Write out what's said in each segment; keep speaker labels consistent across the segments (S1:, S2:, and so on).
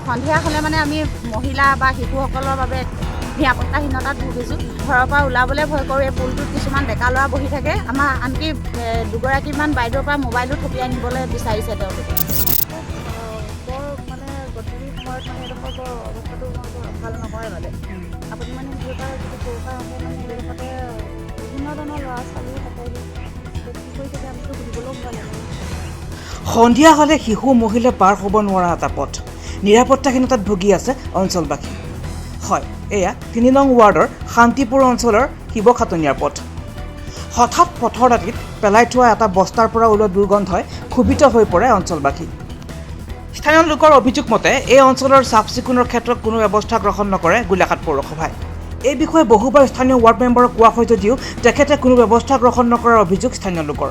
S1: সন্ধিয়া হ'লে মানে আমি মহিলা বা শিশুসকলৰ বাবে নিৰাপত্তাহীনতাত ভুগিছোঁ। ঘৰৰ পৰা ওলাবলৈ ভয় কৰোঁ। এই পুলটোত কিছুমান ডেকা ল'ৰা বহি থাকে। আমাৰ আনকি দুগৰাকীমান বাইদেউৰ পৰা মোবাইলো থপিয়াই নিবলৈ বিচাৰিছে তেওঁলোকে।
S2: বৰ মানে গধূলি সময়ত মানে এডোখৰ বৰ অৱস্থাটো ভাল নহয় মানে। আপুনি মানে দেউতাৰ যিটো সৰুপা আছে মানে এইডোখৰতে বিভিন্ন ধৰণৰ ল'ৰা ছোৱালী সকলো কি কৰি থাকে আমিতো সুধিবলৈও ভয় লাগে।
S3: সন্ধিয়া হ'লে শিশু মহিলা পাৰ হ'ব নোৱাৰা এটা পথ। নিৰাপত্তাহীনতাত ভুগি আছে অঞ্চলবাসী। হয়, এয়া ৩ নং ৱাৰ্ডৰ শান্তিপুৰ অঞ্চলৰ শিৱখাটনীয়াৰ পথ। হঠাৎ পথৰ দাঁতিত পেলাই থোৱা এটা বস্তাৰ পৰা ওলোৱা দুৰ্গন্ধই ক্ষোভিত হৈ পৰে অঞ্চলবাসী। স্থানীয় লোকৰ অভিযোগ মতে এই অঞ্চলৰ চাফ চিকুণৰ ক্ষেত্ৰত কোনো ব্যৱস্থা গ্ৰহণ নকৰে গোলাঘাট পৌৰসভাই। এই বিষয়ে বহুবাৰ স্থানীয় ৱাৰ্ড মেম্বাৰক কোৱা হয় যদিও তেখেতে কোনো ব্যৱস্থা গ্ৰহণ নকৰাৰ অভিযোগ স্থানীয় লোকৰ,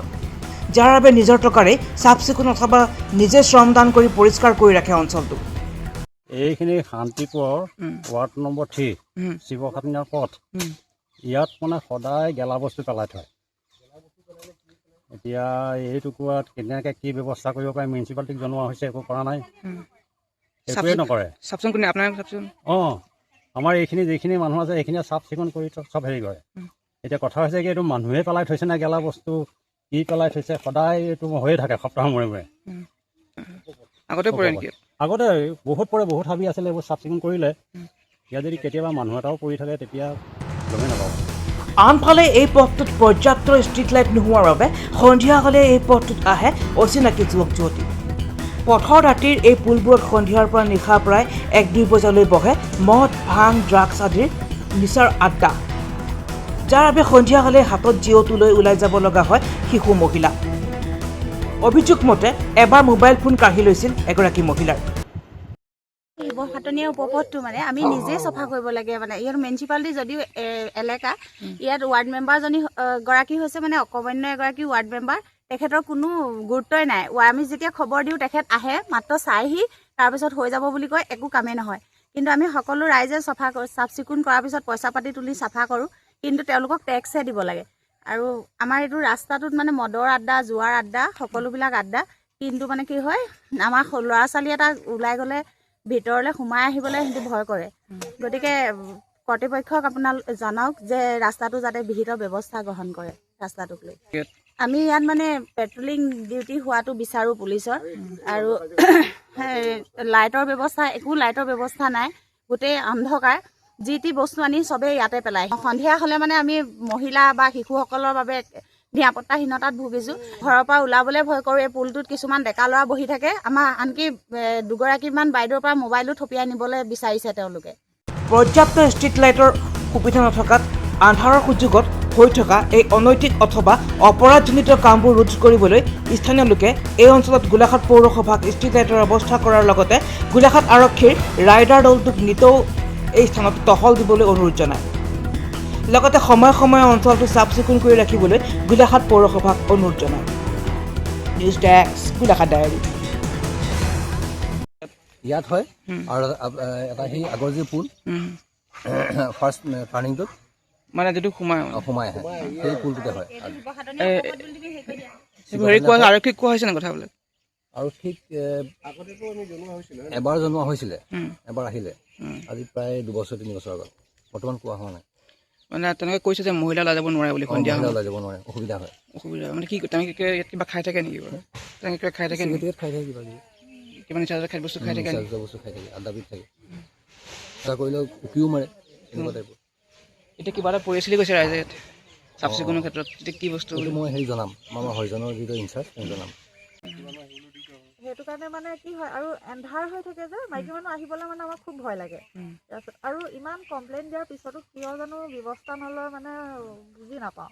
S3: যাৰ বাবে নিজৰ টকাৰেই চাফ চিকুণ অথবা নিজে শ্ৰমদান কৰি পৰিষ্কাৰ কৰি ৰাখে অঞ্চলটো।
S4: এইখিনি শান্তিপুৰৰ ৱাৰ্ড নম্বৰ 3 শিৱখাটনীয়াৰ পথ। ইয়াত মানে সদায় গেলা বস্তু পেলাই থয়। এতিয়া এইটুকুৰাত কেনেকৈ কি ব্যৱস্থা কৰিব পাৰে মিউনিচিপালিটিক জনোৱা হৈছে, একো কৰা নাই, একোৱে নকৰে। অঁ, আমাৰ এইখিনি যিখিনি মানুহ আছে এইখিনিয়ে চাফ চিকুণ কৰি চব হেৰি কৰে। এতিয়া কথা হৈছে কি এইটো মানুহে পেলাই থৈছে নে গেলা বস্তু কি পেলাই থৈছে, সদায় এইটো হৈয়ে থাকে সপ্তাহৰ মূৰে মূৰে।
S3: আগতে পৰে নেকি?
S4: আগতে বহুত পৰে, বহুত হাবি আছিলে, এইবোৰ চাফ চিকুণ কৰিলে। ইয়াত যদি কেতিয়াবা মানুহ এটাও পৰি থাকে তেতিয়া গমেই নাপাব।
S3: আনফালে এই পথটোত পৰ্যাপ্ত ষ্ট্ৰীট লাইট নোহোৱাৰ বাবে সন্ধিয়া হ'লে এই পথটোত আহে অচিনাকি যুৱক যুৱতী। পথৰ দাঁতিৰ এই পুলবোৰত সন্ধিয়াৰ পৰা নিশা প্ৰায় 1-2 বজালৈ বহে মদ, ভাং, ড্ৰাগছ আদিৰ নিচাৰ আড্ডা, যাৰ বাবে সন্ধিয়া হ'লে হাতত জিঅ'টো লৈ ওলাই যাব লগা হয় শিশু মহিলা। অভিযোগ মতে এবাৰ মোবাইল ফোন কাঢ়ি লৈছিল এগৰাকী মহিলাৰ।
S1: শিৱখাটনীয়া উপপথটো মানে আমি নিজেই চফা কৰিব লাগে। মানে ইয়াত মিউনিচিপালিটি যদিও এলেকা, ইয়াত ৱাৰ্ড মেম্বাৰজনী গৰাকী হৈছে মানে অকমান্য এগৰাকী ৱাৰ্ড মেম্বাৰ। তেখেতৰ কোনো গুৰুত্বই নাই। আমি যেতিয়া খবৰ দিওঁ তেখেত আহে, মাত্ৰ চাইহি, তাৰপিছত হৈ যাব বুলি কয়, একো কামেই নহয়। কিন্তু আমি সকলো ৰাইজে চাফ চিকুণ কৰাৰ পিছত পইচা পাতি তুলি চাফা কৰোঁ, কিন্তু তেওঁলোকক টেক্সহে দিব লাগে। আৰু আমাৰ এইটো ৰাস্তাটোত মানে মদৰ আড্ডা, জোৱাৰ আড্ডা, সকলোবিলাক আড্ডা। কিন্তু মানে কি হয়, আমাৰ ল'ৰা ছোৱালী এটা ওলাই গ'লে ভিতৰলৈ সোমাই আহিবলৈ সিহঁতি ভয় কৰে। গতিকে কৰ্তৃপক্ষক আপোনাৰ জনাওক যে ৰাস্তাটো যাতে বিহিত ব্যৱস্থা গ্ৰহণ কৰে ৰাস্তাটোক লৈ। আমি ইয়াত মানে পেট্ৰলিং ডিউটি হোৱাটো বিচাৰোঁ পুলিচৰ। আৰু লাইটৰ ব্যৱস্থা, একো লাইটৰ ব্যৱস্থা নাই, গোটেই অন্ধকাৰ। যি টি বস্তু আনি চবেই ইয়াতে পেলায়। সন্ধিয়া হ'লে মানে আমি মহিলা বা শিশুসকলৰ বাবে নিৰাপত্তাহীনতাত ভুগিছোঁ। ঘৰৰ পৰা ওলাবলৈ ভয় কৰোঁ। এই পুলটোত কিছুমান ডেকা ল'ৰা বহি থাকে। আমাৰ আনকি দুগৰাকীমান বাইদেউৰ পৰা মোবাইলো থপিয়াই নিবলৈ বিচাৰিছে তেওঁলোকে।
S3: পৰ্যাপ্ত ষ্ট্ৰীট লাইটৰ সুবিধা নথকাত আন্ধাৰৰ সুযোগত হৈ থকা এই অনৈতিক অথবা অপৰাধজনিত কামবোৰ ৰোধ কৰিবলৈ স্থানীয় লোকে এই অঞ্চলত গোলাঘাট পৌৰসভাক ষ্ট্ৰীট লাইটৰ ব্যৱস্থা কৰাৰ লগতে গোলাঘাট আৰক্ষীৰ ৰাইডাৰ দলটোক নিতৌ এই স্থানত টহল দিবলৈ অনুৰোধ জনায়। লগতে সময়ে সময়ে অঞ্চলটো চাফ চিকুণ কৰি ৰাখিবলৈ গোলাঘাট পৌৰসভাক অনুৰোধ জনায়। News desk, Golaghat diary.
S5: ইয়াত হয় আৰু এটা সেই আগৰ যে পুল ফাৰ্ষ্ট টাৰ্ণিংটোত
S3: মানে যিটো সোমাই
S5: আহে সেই পুলটোতে হয়।
S3: আৰক্ষীক কোৱা হৈছে নে কথাবিলাক?
S5: আৰক্ষীক এবাৰ জনোৱা হৈছিলে, এবাৰ আহিলে, আজি প্ৰায় 2-3 বছৰ আগত। বৰ্তমান কোৱা হোৱা নাই।
S3: মানে তেনেকৈ কৈছে যে মহিলা ওলাই যাব নোৱাৰে বুলি, সন্ধিয়া
S5: ওলাই যাব নোৱাৰে, অসুবিধা হয়।
S3: অসুবিধা মানে কি, তেনেকৈ ইয়াত কিবা খাই থাকে নেকি বাৰু? তেনেকৈ খাই থাকে নেকি?
S5: খাই থাকে কিবা কিবি,
S3: কিবা নিচা বস্তু খাই থাকে,
S5: বস্তু খাই থাকে, আড্ডা পিট থাকে, কৰিলেও উকিও মাৰে, এনেকুৱা টাইপৰ।
S3: এতিয়া কিবা এটা পৰিছিলে কৈছে ৰাইজে ইয়াত চাফ চিকুণৰ ক্ষেত্ৰত, এতিয়া কি বস্তু
S5: মই হেৰি জনাম, আমাৰ হৰিজনৰ যিটো ইনচাৰ্জ তেওঁ জনাম।
S2: সেইটো কাৰণে মানে কি হয়, আৰু এন্ধাৰ হৈ থাকে যে মাইকী মানুহ আহিবলৈ মানে আমাৰ খুব ভয় লাগে। তাৰপিছত আৰু ইমান কমপ্লেইন দিয়াৰ পিছতো কিয় জানো ব্যৱস্থা নলয় মানে বুজি নাপাওঁ।